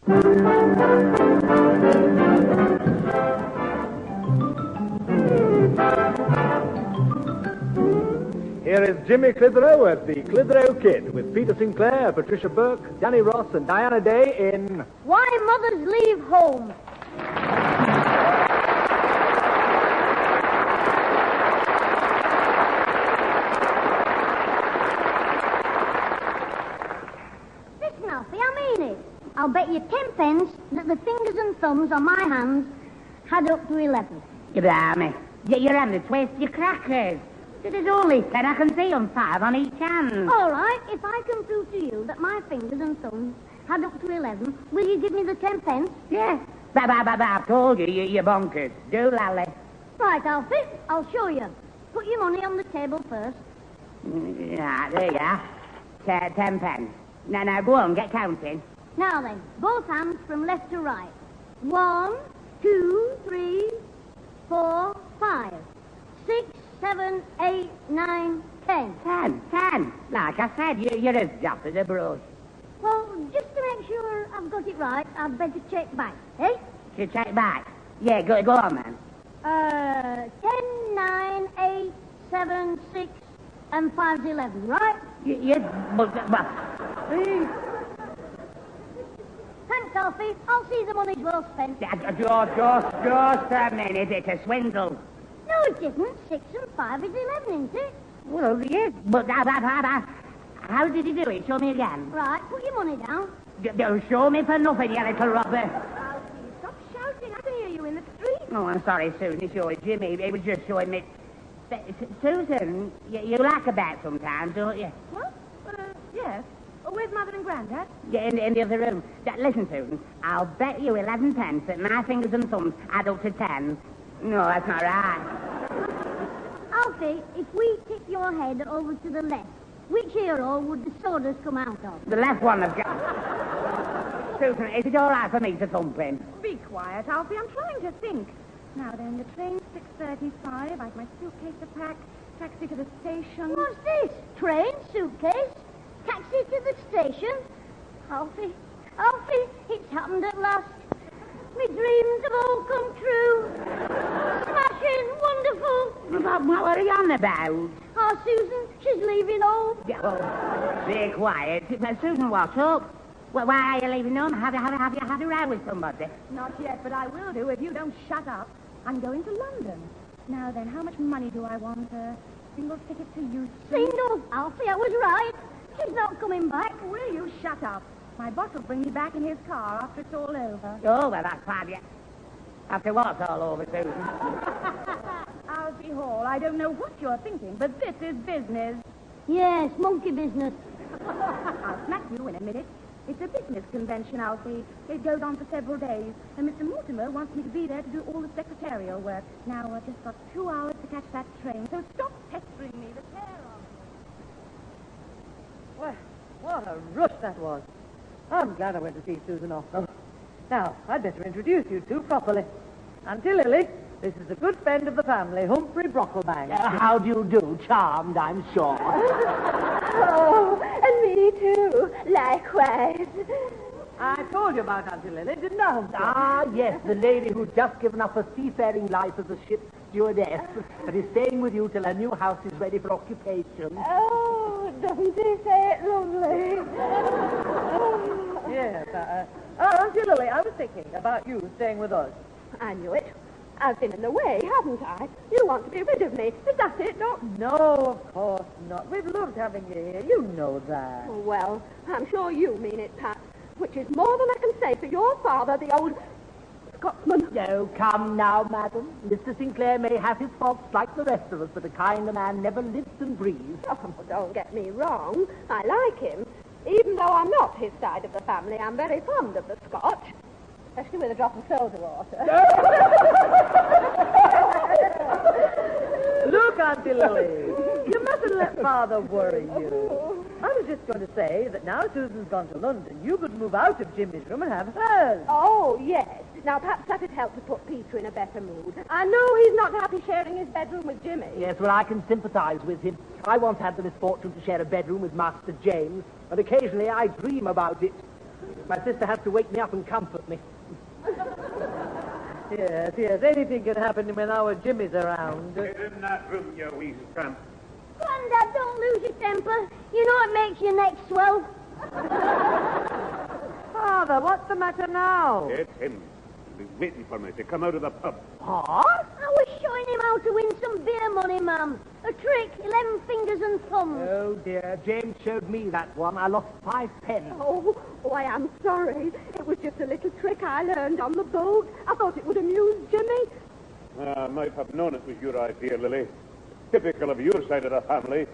Here is Jimmy Clitheroe at the Clitheroe Kid with Peter Sinclair, Patricia Burke, Danny Ross, and Diana Day in Why Mothers Leave Home. Listen, Alfie, I mean it. I'll bet you 10 pence that the fingers and thumbs on my hands had up to 11. You blimey. You're having to twist your crackers. There's only 10. I can see 'em 5 on each hand. All right, if I can prove to you that my fingers and thumbs had up to 11, will you give me the 10 pence? Yeah. But I've told you, you're bonkers. Do, Lally. Right, Alfie, I'll show you. Put your money on the table first. Yeah, there you are. 10 pence. Now, go on, get counting. Now then, both hands from left to right. 1, 2, 3, 4, 5, 6, 7, 8, 9, 10. 10. Like I said, you're as daft as a brush. Well, just to make sure I've got it right, I'd better check back, eh? You check back. Yeah, go on, man. 10, 9, 8, 7, 6, and 5's 11, right? Please. Thanks, Alfie. I'll see the money's well spent. Just a minute. It's a swindle. No, it isn't. 6 and 5 is 11, isn't it? Well, yes, but how did you do it? Show me again. Right, put your money down. Don't show me for nothing, you little robber. Alfie, stop shouting. I can hear you in the street. Oh, I'm sorry, Susan. Showing Jimmy. He was just showing me. Susan, you like a bet sometimes, don't you? What? Yes. Where's Mother and Grandad? Yeah, in the other room. Listen, Susan, I'll bet you 11 pence that my fingers and thumbs add up to 10. No, that's not right. Alfie, if we tip your head over to the left, which hero would the sawdust come out of? The left one, of course. Susan, is it all right for me to thump him? Be quiet, Alfie. I'm trying to think. Now then, the train's 6:35. I've my suitcase to pack. Taxi to the station. What's this? Train, suitcase, taxi to the station? Alfie, it's happened at last. My dreams have all come true. Smashing, wonderful. What are you on about? Oh, Susan, she's leaving home. Oh, be quiet. Susan, what's up? Well, why are you leaving home? Have you had a row with somebody? Not yet, but I will do if you don't shut up. I'm going to London. Now then, how much money do I want? Single ticket to Euston? Single? Alfie, I was right. She's not coming back. Will you shut up? My boss will bring me back in his car after it's all over. Oh, well, that's fine, yeah. After what's all over, Susan? Alfie Hall, I don't know what you're thinking, but this is business. Yes, monkey business. I'll smack you in a minute. It's a business convention, Alfie. It goes on for several days, and Mr. Mortimer wants me to be there to do all the secretarial work. Now, I've just got 2 hours to catch that train, so stop pestering me. The pair of you. Well, what a rush that was. I'm glad I went to see Susan off, though. Now, I'd better introduce you two properly. Auntie Lily, this is a good friend of the family, Humphrey Brocklebank. How do you do? Charmed, I'm sure. Oh, and me too. Likewise. I told you about Auntie Lily, didn't I, Humphrey? Ah, yes, the lady who's just given up a seafaring life as a ship's stewardess and is staying with you till her new house is ready for occupation. Oh, doesn't he say it lovely? Yes, Auntie Lily, I was thinking about you staying with us. I knew it. I've been in the way, haven't I? You want to be rid of me. Is that it, don't No, of course not. We've loved having you here. You know that. you? Well, I'm sure you mean it, Pat. Which is more than I can say for your father, the old Scotsman. Oh, come now, madam. Mr. Sinclair may have his faults like the rest of us, but a kinder man never lives and breathes. Oh, don't get me wrong. I like him. Even though I'm not his side of the family, I'm very fond of the Scotch. Especially with a drop of soda water. Look, Auntie Lily, you mustn't let Father worry you. I was just going to say that now Susan's gone to London, you could move out of Jimmy's room and have hers. Oh, yes. Now, perhaps that'd help to put Peter in a better mood. I know he's not happy sharing his bedroom with Jimmy. Yes, well, I can sympathize with him. I once had the misfortune to share a bedroom with Master James, and occasionally I dream about it. My sister has to wake me up and comfort me. Yes, anything can happen when our Jimmy's around. Get in that room, you wee scamp. Grandad, don't lose your temper. You know it makes your neck swell. Father, what's the matter now? It's him. He's been waiting for me to come out of the pub. What? I was showing him how to win some beer money, ma'am. A trick, 11 fingers and thumbs. Oh, dear. James showed me that one. I lost 5 pence. Oh, I am sorry. It was just a little trick I learned on the boat. I thought it would amuse Jimmy. I might have known it was your idea, Lily. Typical of your side of the family.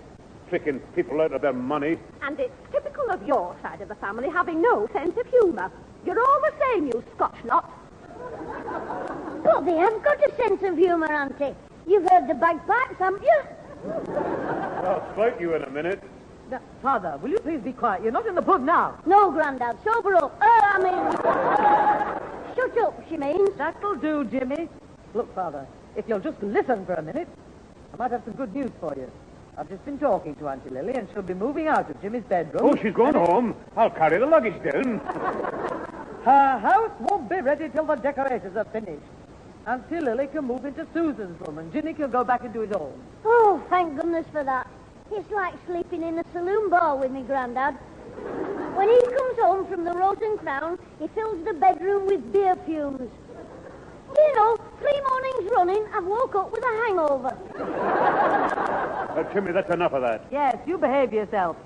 Tricking people out of their money. And it's typical of your side of the family having no sense of humour. You're all the same, you Scotch lot. But they have got a sense of humour, Auntie. You've heard the bagpipes, haven't you? I'll strike you in a minute. Now, Father, will you please be quiet? You're not in the pub now. No, Grandad, sober up. Shut up, she means. That'll do, Jimmy. Look, Father, if you'll just listen for a minute, I might have some good news for you. I've just been talking to Auntie Lily, and she'll be moving out of Jimmy's bedroom. Oh, she's going home. I'll carry the luggage down. Her house won't be ready till the decorators are finished. Auntie Lily can move into Susan's room, and Ginny can go back into his own. Oh, thank goodness for that. It's like sleeping in a saloon bar with me, Grandad. When he comes home from the Rose and Crown, he fills the bedroom with beer fumes. You know, 3 mornings running, I've woke up with a hangover. Jimmy, that's enough of that. Yes, you behave yourself.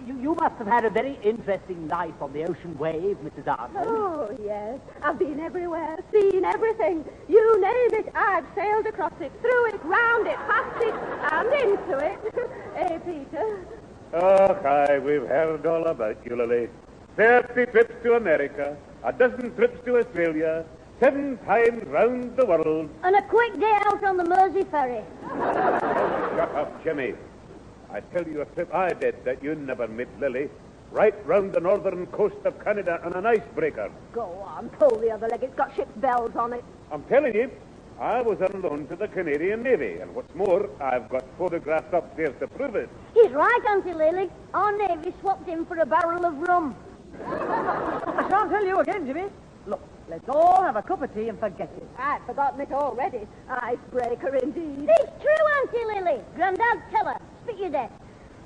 You must have had a very interesting life on the ocean wave, Mrs. Arthur. Oh, yes. I've been everywhere, seen everything. You name it, I've sailed across it, through it, round it, past it, and into it. Eh, Peter? Oh, aye, we've heard all about you, Lily. 30 trips to America, a dozen trips to Australia, 7 times round the world. And a quick day out on the Mersey ferry. Shut up, Jimmy. I tell you a trip I did that you never met, Lily. Right round the northern coast of Canada on an icebreaker. Go on, pull the other leg. It's got ship's bells on it. I'm telling you, I was on loan to the Canadian Navy, and what's more, I've got photographs upstairs to prove it. He's right, Auntie Lily. Our Navy swapped him for a barrel of rum. I shan't tell you again, Jimmy. Look, let's all have a cup of tea and forget it. I've forgotten it already. Icebreaker indeed. It's true, Auntie Lily. Grandad, tell her. Spit your death.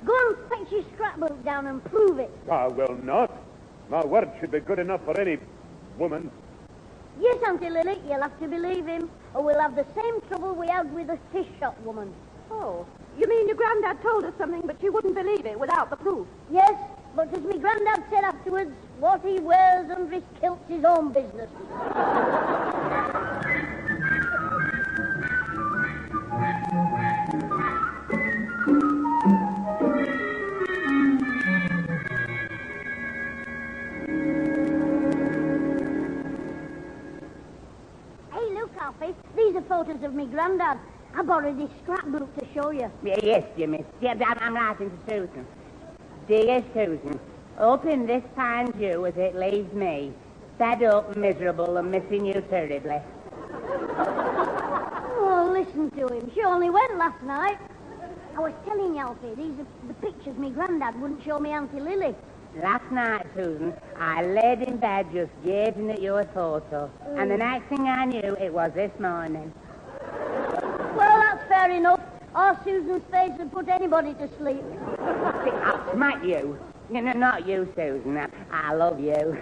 Go and fetch your scrapbook down and prove it. I will not. My word should be good enough for any woman. Yes, Auntie Lily, you'll have to believe him, or we'll have the same trouble we had with the fish shop woman. Oh, you mean your granddad told us something, but she wouldn't believe it without the proof? Yes, but as my granddad said afterwards, what he wears under his kilt's his own business. Hey, look, Alfie, these are photos of me granddad. I borrowed his scrapbook to show you. Yes, Jimmy. Yeah, I'm writing to Susan. Dear Susan, open this pine dew as it leaves me, fed up, miserable, and missing you terribly. Oh, listen to him. She only went last night. I was telling you, Alfie, these are the pictures me granddad wouldn't show me Auntie Lily. Last night, Susan, I laid in bed just gazing at your photo, and the next thing I knew, it was this morning. Well, that's fair enough. Our Susan's face would put anybody to sleep. I'll smack you. No, not you, Susan. I love you.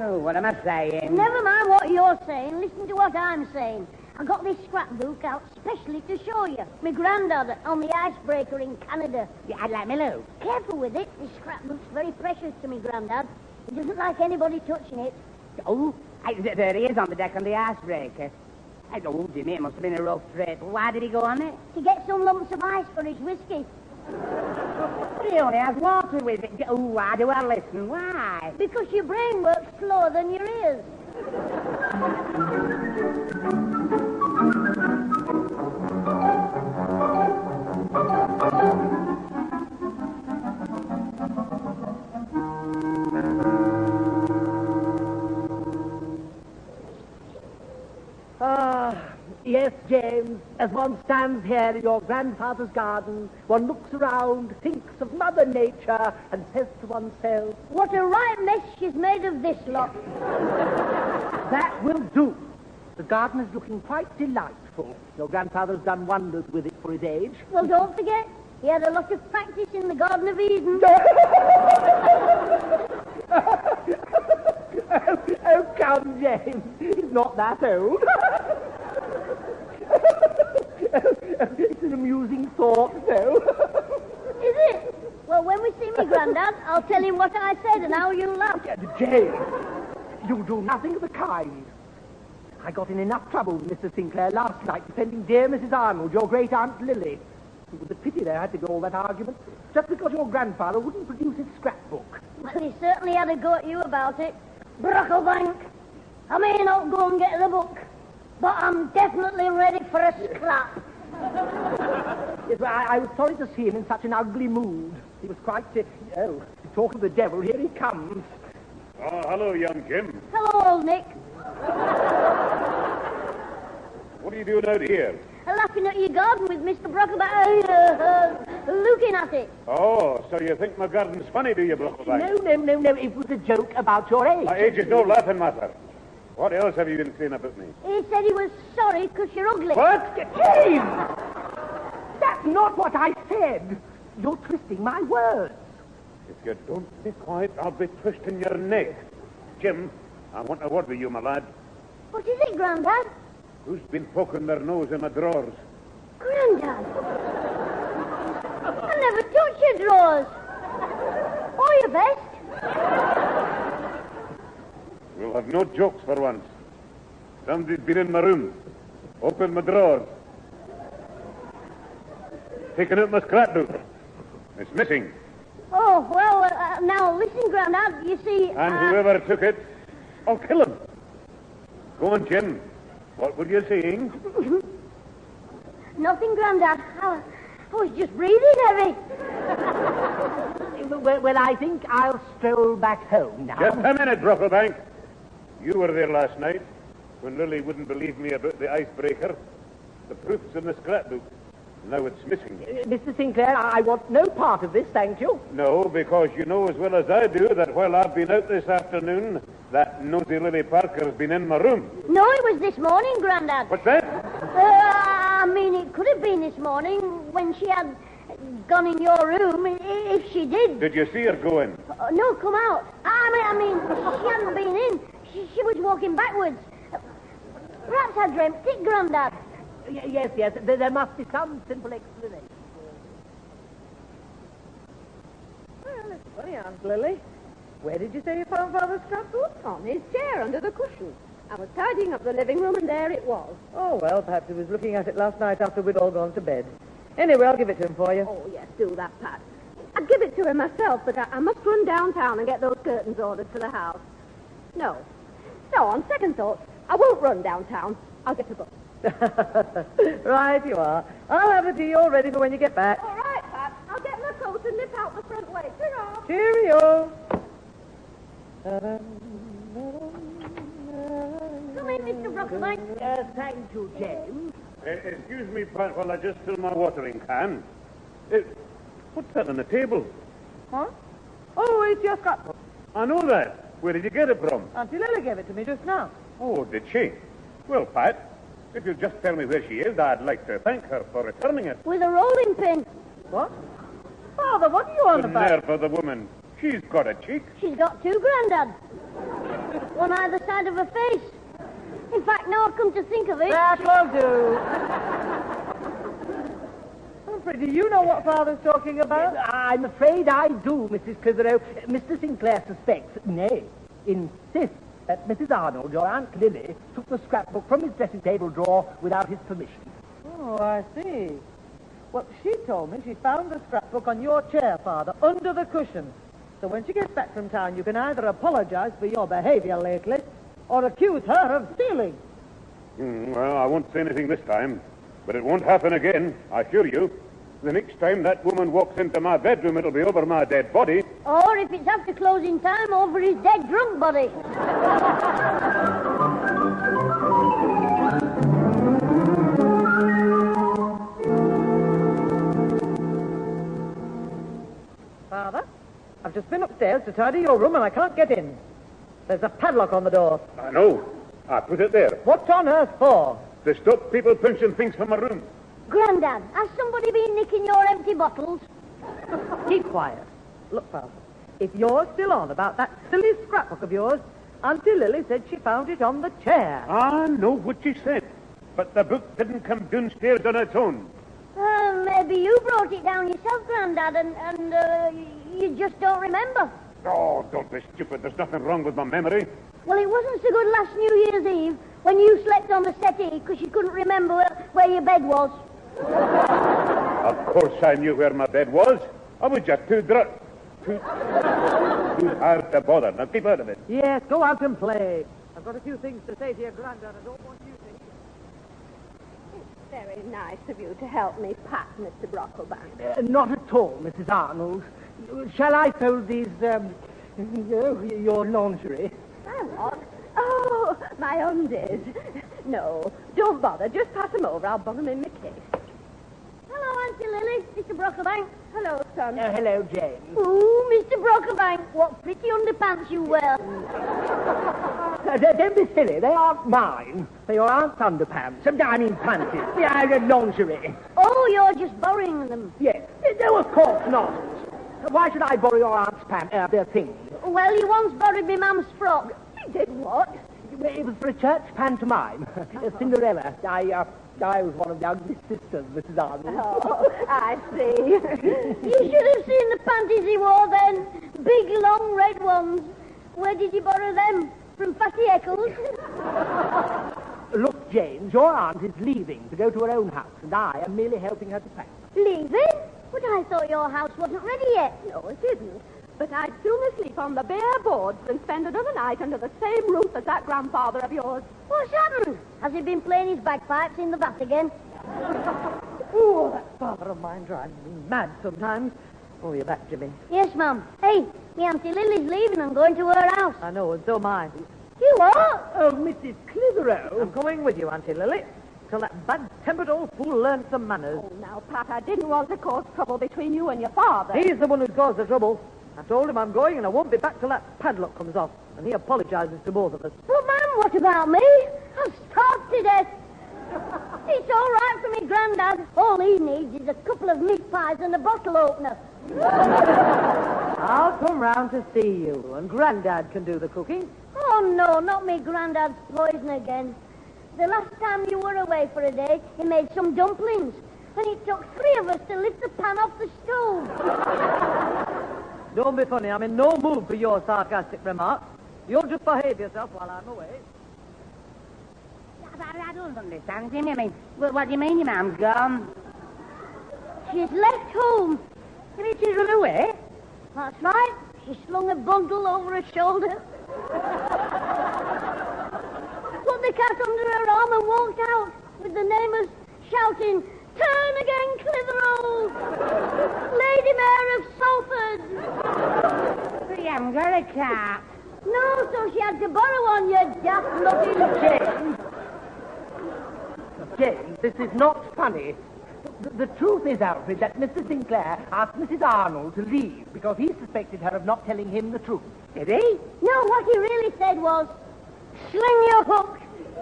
Oh, what am I saying? Never mind what you're saying. Listen to what I'm saying. I got this scrapbook out specially to show you. My granddad on the icebreaker in Canada. Yeah, I'd like me look. Careful with it. This scrapbook's very precious to me granddad. He doesn't like anybody touching it. Oh, there he is on the deck on the icebreaker. Oh, Jimmy, it must have been a rough trip. Why did he go on it? To get some lumps of ice for his whiskey. But he only has water with it. Oh, why do I listen? Why? Because your brain works slower than your ears. Yes, James, as one stands here in your grandfather's garden, one looks around, thinks of Mother Nature, and says to oneself, What a right mess she's made of this lot. that will do. The garden is looking quite delightful. Your grandfather's done wonders with it for his age. Well, don't forget, he had a lot of practice in the Garden of Eden. Oh, come, James. He's not that old. It's an amusing thought, though. Is it? Well, when we see me Grandad, I'll tell him what I said and how you laughed. James, you do nothing of the kind. I got in enough trouble with Mr. Sinclair last night defending dear Mrs. Arnold, your great-aunt Lily. It was a pity there had to go all that argument, just because your grandfather wouldn't produce his scrapbook. Well, he certainly had a go at you about it. Brocklebank, I may not go and get the book, but I'm definitely ready for a scrap. Yes, I was sorry to see him in such an ugly mood. He was quite... to talk of the devil, here he comes. Oh, hello, young Jim. Hello, old Nick. What are you doing out here? Laughing at your garden with Mr. Brocklebank, looking at it. Oh, so you think my garden's funny, do you, Brocklebank? No. It was a joke about your age. My age is no laughing matter. What else have you been saying about me? He said he was sorry because you're ugly. What? James! That's not what I said. You're twisting my words. If you don't be quiet, I'll be twisting your neck. Jim, I want a word with you, my lad. What is it, Grandad? Who's been poking their nose in my drawers? Grandad? I never touch your drawers. Or your vest. We'll have no jokes for once. Somebody's been in my room, opened my drawers, taken out my scrapbook. It's missing. Oh, well, now listen, Grandad, you see... And whoever took it, I'll kill him. Go on, Jim. What were you saying? Nothing, Grandad. I was just breathing heavy. Well, I think I'll stroll back home now. Just a minute, Brocklebank. You were there last night when Lily wouldn't believe me about the icebreaker. The proof's in the scrapbook. Now it's missing. Mr. Sinclair, I want no part of this, thank you. No, because you know as well as I do that while I've been out this afternoon, that nosy Lily Parker's been in my room. No, it was this morning, Grandad. What's that? I mean, it could have been this morning when she had gone in your room, if she did. Did you see her go in? No, come out. I mean, she hadn't been in. She was walking backwards. Perhaps I dreamt it, Grandad. Yes. There must be some simple explanation. Well, it's funny, Aunt Lily. Where did you say you found Father's scrapbook? On his chair under the cushion. I was tidying up the living room, and there it was. Oh, well, perhaps he was looking at it last night after we'd all gone to bed. Anyway, I'll give it to him for you. Oh, yes, do that, Pat. I'd give it to him myself, but I must run downtown and get those curtains ordered for the house. No, on second thought, I won't run downtown. I'll get a book. Right you are. I'll have the tea all ready for when you get back. All right, Pat. I'll get my coat and nip out the front way. Ta-ra. Cheerio. Come in, Mr. Brocklebank. Thank you, James. Excuse me, Pat, while I just fill my watering can. What's that on the table? Huh? Oh, it's your scrapbook. I know that. Where did you get it from? Auntie Lily gave it to me just now. Oh, did she? Well, Pat, if you'll just tell me where she is, I'd like to thank her for returning it. With a rolling pin. What? Father, what are you on The about? nerve of the woman. She's got a cheek. She's got two, Grandad. One either side of her face. In fact, now I've come to think of it... That will do. Humphrey, do you know what Father's talking about? I'm afraid I do, Mrs. Clitheroe. Mr. Sinclair suspects, nay, insists that Mrs. Arnold, your Aunt Lily, took the scrapbook from his dressing table drawer without his permission. Oh, I see. Well, she told me she found the scrapbook on your chair, Father, under the cushion. So when she gets back from town, you can either apologize for your behavior lately or accuse her of stealing. Well, I won't say anything this time, but it won't happen again, I assure you. The next time that woman walks into my bedroom, it'll be over my dead body. Or if it's after closing time, over his dead drunk body. just been upstairs to tidy your room and I can't get in. There's a padlock on the door. I know. I put it there What on earth for? to stop people punching things from my room. Grandad, has somebody been nicking your empty bottles? Keep quiet. Look, Father, if you're still on about that silly scrapbook of yours, Auntie Lily said she found it on the chair. I know what she said, but the book didn't come downstairs on its own. Maybe you brought it down yourself, Grandad, and you just don't remember. Oh, don't be stupid. There's nothing wrong with my memory. Well, it wasn't so good last New Year's Eve when you slept on the settee because you couldn't remember where your bed was. Of course I knew where my bed was. I was just too hard to bother. Now keep out of it. Yes, go out and play. I've got a few things to say to your Grandad. I don't want you to... It's very nice of you to help me pack, Mr. Brocklebank. Not at all, Mrs. Arnold. Shall I fold these, your lingerie? I what? Oh, my undies. No, don't bother. Just pass them over. I'll bung them in my case. Hello, Auntie Lily, Mr. Brocklebank. Hello, son. Hello, James. Ooh, Mr. Brocklebank, what pretty underpants you wear. Don't be silly. They aren't mine. They're your aunt's underpants. I mean panties. Yeah, lingerie. Oh, you're just borrowing them. Yes. No, of course not. Why should I borrow your aunt's their things? Well, you once borrowed my mum's frock. You did what? It was for a church pantomime. Cinderella. I was one of the ugly sisters, Mrs. Arnold. Oh, I see. You should have seen the panties he wore then. Big, long, red ones. Where did you borrow them? From Fatty Eccles? Look, James, your aunt is leaving to go to her own house, and I am merely helping her to pack. Leaving? But I thought your house wasn't ready yet. No, it isn't. But I'd sooner sleep on the bare boards than spend another night under the same roof as that grandfather of yours. What's happened? Has he been playing his bagpipes in the vat again? Oh, that father of mine drives me mad sometimes. Oh, you're back, Jimmy. Yes, Mum. Hey, me Auntie Lily's leaving and going to her house. I know, and so am I. You are? Oh, Mrs. Clitheroe. I'm going with you, Auntie Lily, till that bad-tempered old fool learns some manners. Oh, now, Pat, I didn't want to cause trouble between you and your father. He's the one who's caused the trouble. I told him I'm going and I won't be back till that padlock comes off. And he apologizes to both of us. Well, Mum, what about me? I'm starved to death. It's all right for me, Grandad. All he needs is a couple of meat pies and a bottle opener. I'll come round to see you, and Grandad can do the cooking. Oh, no, not me Grandad's poison again. The last time you were away for a day, he made some dumplings. And it took 3 of us to lift the pan off the stove. Don't be funny. I'm in no mood for your sarcastic remarks. You'll just behave yourself while I'm away. I don't understand, Jimmy. I mean, what do you mean your mum's gone? She's left home. You mean she's run away? That's right. She slung a bundle over her shoulder. Put the cat under her arm and walked out with the neighbours shouting, "Turn again, Clitheroe! Lady Mayor of Salford!" We haven't got a cat. No, so she had to borrow one, you daft looking... James, this is not funny. The truth is, Alfred, that Mr. Sinclair asked Mrs. Arnold to leave because he suspected her of not telling him the truth. Did he? No, what he really said was, "Sling your hook,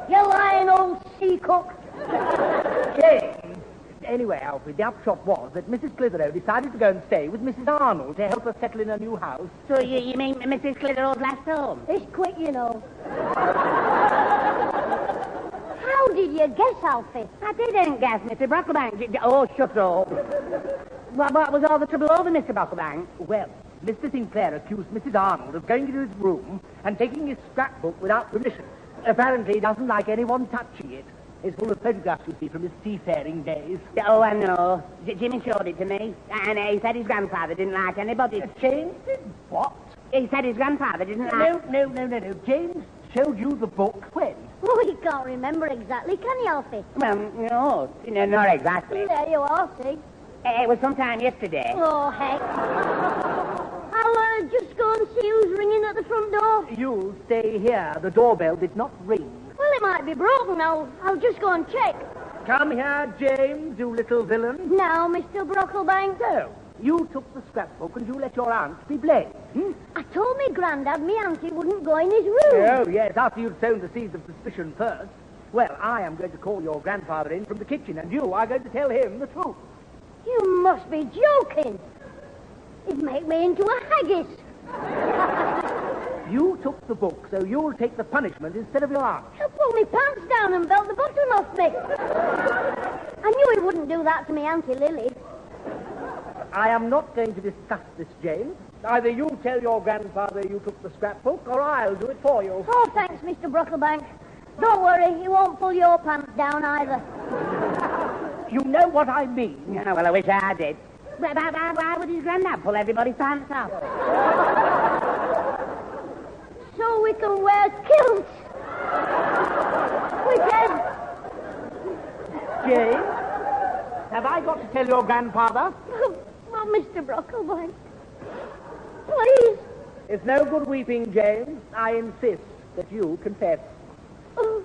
you lying old sea cook." James! Anyway, Alfred, the upshot was that Mrs. Clitheroe decided to go and stay with Mrs. Arnold to help her settle in her new house. So you mean Mrs. Clitheroe's last home? It's quick, you know. How did you guess, Alfie? I didn't guess, Mr. Brocklebank. Oh, shut up. What was all the trouble over, Mr. Brocklebank? Well, Mr. Sinclair accused Mrs. Arnold of going into his room and taking his scrapbook without permission. Apparently he doesn't like anyone touching it. It's full of photographs, you see, from his seafaring days. Oh, I know. Jimmy showed it to me. And he said his grandfather didn't like anybody. James did what? He said his grandfather didn't like... No. James showed you the book when? Oh, he can't remember exactly, can he, Alfie? Well, no, not exactly. There you are, see? It was sometime yesterday. Oh, heck. I'll just go and see who's ringing at the front door. You stay here. The doorbell did not ring. Well, it might be broken. I'll just go and check. Come here, James, you little villain. Now, Mr. Brocklebank. No, You took the scrapbook and you let your aunt be blamed. I told me Grandad me auntie wouldn't go in his room. Oh, yes, after you'd sown the seeds of suspicion first. Well, I am going to call your grandfather in from the kitchen, and you are going to tell him the truth. You must be joking. It'd make me into a haggis. You took the book, so you'll take the punishment instead of your aunt. You pulled me pants down and belt the bottom off me. I knew he wouldn't do that to me Auntie Lily. I am not going to discuss this, James. Either you tell your grandfather you took the scrapbook, or I'll do it for you. Oh, thanks, Mr. Brocklebank. Don't worry, he won't pull your pants down either. You know what I mean. Yeah, well, I wish I did. Why would his granddad pull everybody's pants off? So we can wear kilts. We can. James, have I got to tell your grandfather? Well, Mr. Brocklebank, please. It's no good weeping, James. I insist that you confess. Oh,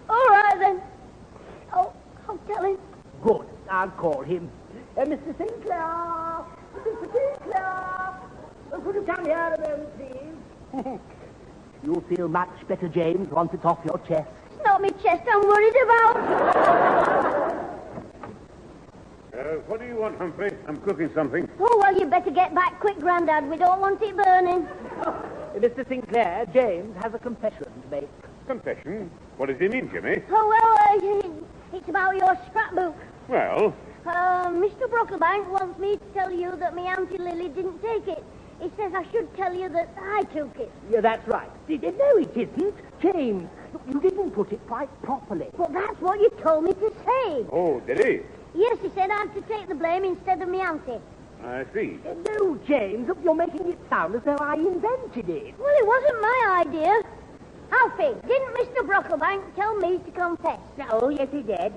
all right then. I'll tell him. Good. I'll call him. Mr. Sinclair! Mr. Sinclair! Could you come here a moment, please? You'll feel much better, James, once it's off your chest. It's not my chest I'm worried about. What do you want, Humphrey? I'm cooking something. Oh, well, you better get back quick, Grandad. We don't want it burning. Mr. Sinclair, James has a confession to make. Confession? What does he mean, Jimmy? Oh, well, it's about your scrapbook. Well, Mr. Brocklebank wants me to tell you that my Auntie Lily didn't take it. He says I should tell you that I took it. Yeah, that's right. No, it isn't. James, you didn't put it quite properly. Well, that's what you told me to say. oh, did he? Yes, he said I'm to take the blame instead of my auntie. I see. No, James, you're making it sound as though I invented it. Well, it wasn't my idea. Alfie, didn't Mr. Brocklebank tell me to confess? Oh, yes, he did.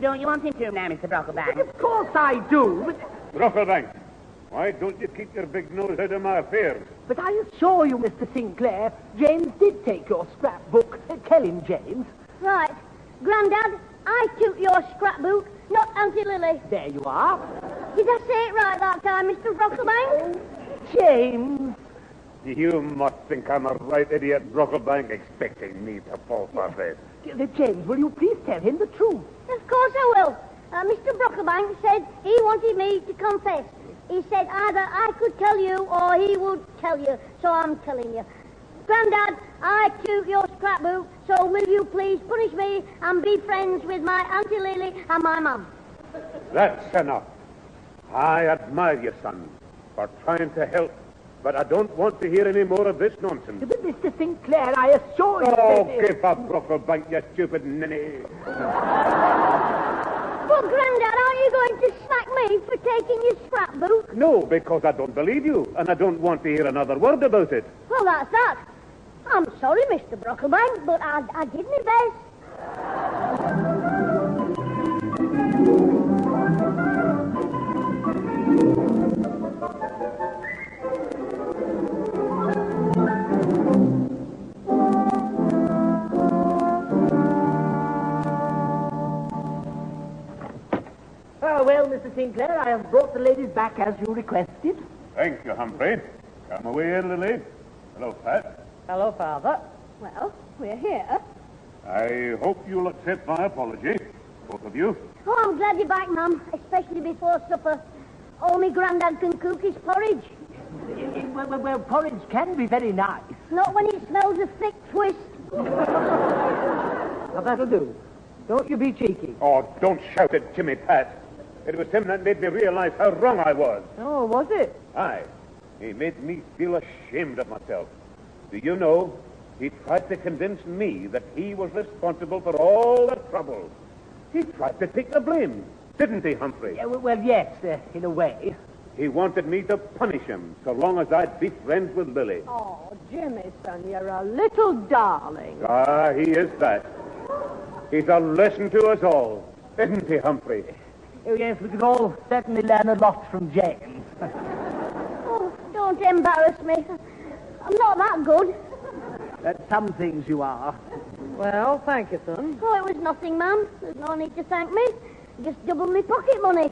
Don't you want him to now, Mr. Brocklebank? Of course I do, but... Brocklebank, why don't you keep your big nose out of my affairs? But I assure you, Mr. Sinclair, James did take your scrapbook. Tell him, James. Right. Grandad, I took your scrapbook, not Auntie Lily. There you are. Did I say it right that time, Mr. Brocklebank? James. You must think I'm a right idiot, Brocklebank, expecting me to fall for this. James, will you please tell him the truth? Of course I will. Mr. Brocklebank said he wanted me to confess. He said either I could tell you or he would tell you, so I'm telling you. Grandad, I took your scrapbook, so will you please punish me and be friends with my Auntie Lily and my mum? That's enough. I admire you, son, for trying to help, but I don't want to hear any more of this nonsense. But Mr. Sinclair, I assure you... Oh, give up, Brocklebank, you stupid ninny. Well, Grandad, aren't you going to smack me for taking your scrapbook? No, because I don't believe you, and I don't want to hear another word about it. Well, that's that. I'm sorry, Mr. Brocklebank, but I did my best. Oh, well, Mr. Sinclair, I have brought the ladies back as you requested. Thank you, Humphrey. Come away, Lily. Hello, Pat. Hello, Father. Well, we're here. I hope you'll accept my apology, both of you. Oh, I'm glad you're back, Mum, especially before supper. All me Grandad can cook is porridge. Well, porridge can be very nice. Not when it smells of thick twist. Now, that'll do. Don't you be cheeky. Oh, don't shout at Jimmy, Pat. It was him that made me realize how wrong I was. Oh, was it? Aye. He made me feel ashamed of myself. Do you know, he tried to convince me that he was responsible for all the trouble. He tried to take the blame, didn't he, Humphrey? Yeah, well, yes, in a way. He wanted me to punish him so long as I'd be friends with Lily. Oh, Jimmy, son, you're a little darling. Ah, he is that. He's a lesson to us all, isn't he, Humphrey? Oh, yes, we can all certainly learn a lot from James. Oh, don't embarrass me. I'm not that good. At some things you are. Well, thank you, son. Oh, it was nothing, Mum. There's no need to thank me. Just double me pocket money.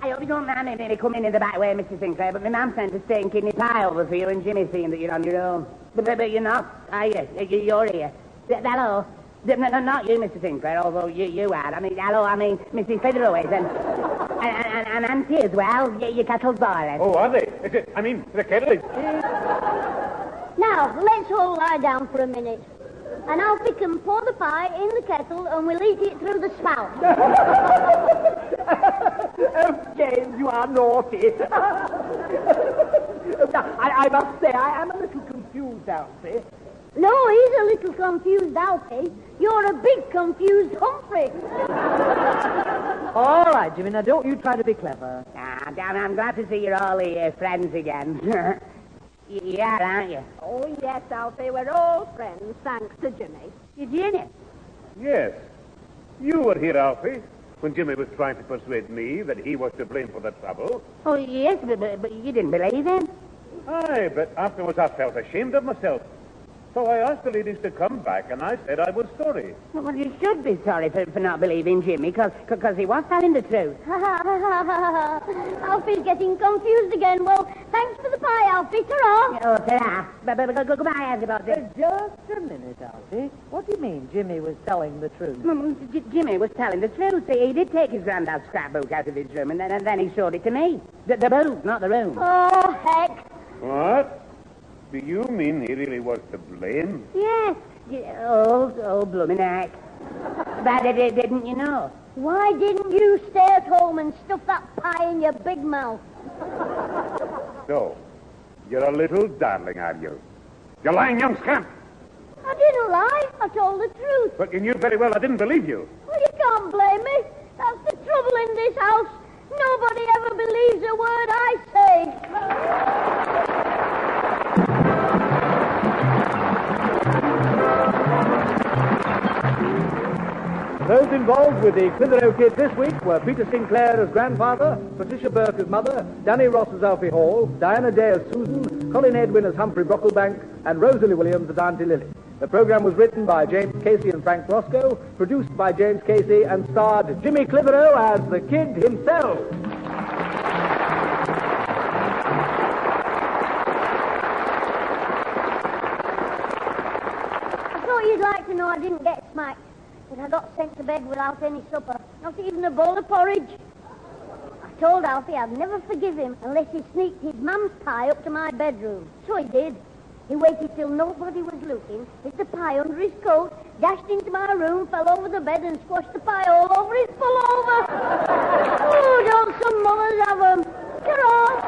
I hope you don't mind me coming in the back way, Mr. Sinclair, but my mum sent a steak and kidney pie over for you and Jimmy, seeing that you're on your own. But you're not, are you? You're here. Hello. No, not you, Mr. Sinclair, although you are. I mean, hello, Mrs. Clitheroe is, and Auntie as well. Your kettle's boiling. Oh, are they? The kettle is... Now, let's all lie down for a minute. And Alfie can pour the pie in the kettle and we'll eat it through the spout. Oh, James, you are naughty. I must say, I am a little confused, Alfie. No, he's a little confused, Alfie. You're a big confused Humphrey. All right, Jimmy, now don't you try to be clever. I'm glad to see you're all friends again. You are, aren't you? Oh, yes, Alfie, we're all friends, thanks to Jimmy. You did it. Yes. You were here, Alfie, when Jimmy was trying to persuade me that he was to blame for the trouble. Oh, yes, but you didn't believe him. Aye, but afterwards I felt ashamed of myself. So I asked the ladies to come back, and I said I was sorry. Well, you should be sorry for not believing Jimmy, because he was telling the truth. Alfie's getting confused again. Well, thanks for the pie, Alfie. Ta-ra. Oh, ta-ra. Goodbye, everybody. Just a minute, Alfie. What do you mean Jimmy was telling the truth? Jimmy was telling the truth. He did take his granddad's scrapbook out of his room, and then he showed it to me. The book, not the room. Oh, heck. What? Do you mean he really was to blame? Yes. Oh, blooming heck. But didn't you know? Why didn't you stay at home and stuff that pie in your big mouth? So, you're a little darling, are you? You're lying, young scamp. I didn't lie. I told the truth. But you knew very well I didn't believe you. Well, you can't blame me. That's the trouble in this house. Nobody ever believes a word I say. Those involved with the Clitheroe Kid this week were Peter Sinclair as grandfather, Patricia Burke as mother, Danny Ross as Alfie Hall, Diana Day as Susan, Colin Edwin as Humphrey Brocklebank, and Rosalie Williams as Auntie Lily. The program was written by James Casey and Frank Roscoe, produced by James Casey, and starred Jimmy Clitheroe as the Kid himself. I thought you'd like to know I didn't get smacked. But I got sent to bed without any supper, not even a bowl of porridge. I told Alfie I'd never forgive him unless he sneaked his mum's pie up to my bedroom. So he did. He waited till nobody was looking, hid the pie under his coat, dashed into my room, fell over the bed and squashed the pie all over his pullover. Oh, don't some mothers have 'em? Ta-ra!